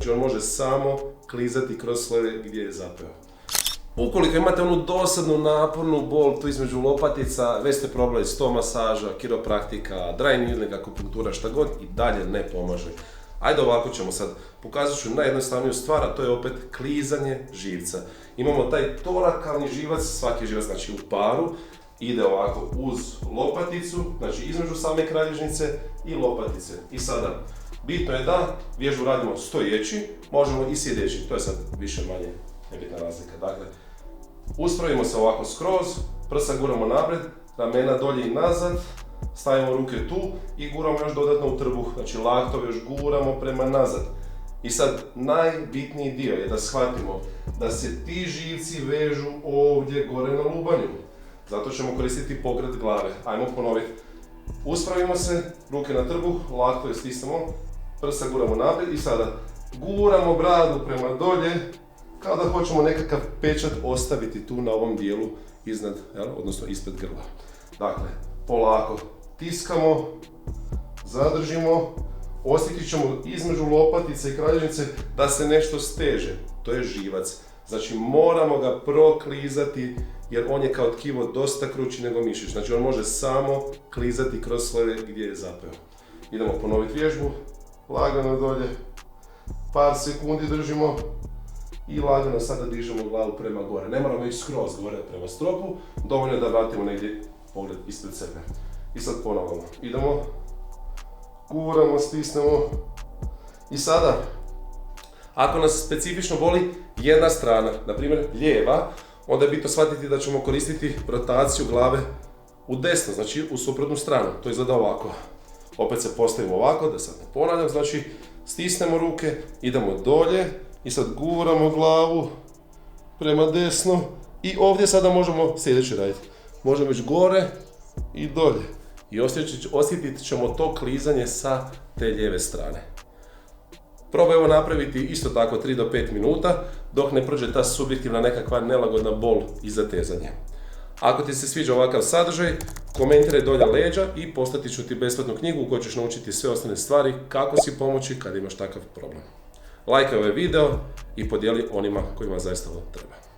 Znači on može samo klizati kroz slojeve gdje je zapeo. Ukoliko imate onu dosadnu, napornu bol tu između lopatica, već ste probali 100 masaža, kiropraktika, dry needling, akupunktura, šta god, i dalje ne pomaže. Ajde ovako ćemo sad, pokazat ću najjednostavniju stvar, a to je opet klizanje živca. Imamo taj torakalni živac, svaki živac znači u paru, ide ovako uz lopaticu, znači između same kralježnice i lopatice. I sada, bitno je da vježbu radimo stojeći, možemo i sjedeći, to je sad više manje nebitna razlika. Dakle, uspravimo se ovako skroz, prsa guramo naprijed, ramena dolje i nazad, stavimo ruke tu i guramo još dodatno u trbuh, znači laktove još guramo prema nazad. I sad najbitniji dio je da shvatimo da se ti živci vežu ovdje gore na lubanju. Zato ćemo koristiti pokret glave. Ajmo ponoviti. Uspravimo se, ruke na trbuh, laktove stisnemo, prsa guramo naprijed i sada guramo bradu prema dolje, kao da hoćemo nekakav pečat ostaviti tu na ovom dijelu iznad, odnosno ispred grla. Dakle, polako tiskamo, zadržimo, osjetit ćemo između lopatice i kralježnice da se nešto steže, to je živac. Znači moramo ga proklizati jer on je kao tkivo dosta krući nego mišić. Znači on može samo klizati kroz slojeve gdje je zapeo. Idemo ponoviti vježbu, lagano dolje, par sekundi držimo i lagano sada dižemo glavu prema gore. Ne moramo ići skroz gore prema stropu, dovoljno je da vratimo negdje pogled ispred sebe. I sad ponovno idemo, guramo, stisnemo i sada ako nas specifično boli jedna strana, na primjer lijeva, onda je bitno shvatiti da ćemo koristiti rotaciju glave u desno, znači u suprotnu stranu. To izgleda ovako. Opet se postavimo ovako, da sad ne ponavljam, znači stisnemo ruke, idemo dolje i sad guramo glavu prema desno i ovdje sada možemo sljedeće raditi. Možemo ići gore i dolje i osjetit ćemo to klizanje sa te lijeve strane. Probaj ovo napraviti isto tako 3 do 5 minuta dok ne prođe ta subjektivna nekakva nelagodna bol i zatezanje. Ako ti se sviđa ovakav sadržaj, komentiraj dolje leđa i poslati ću ti besplatnu knjigu u kojoj ćeš naučiti sve ostale stvari kako si pomoći kad imaš takav problem. Lajkaj ovaj video i podijeli onima kojima zaista ovo treba.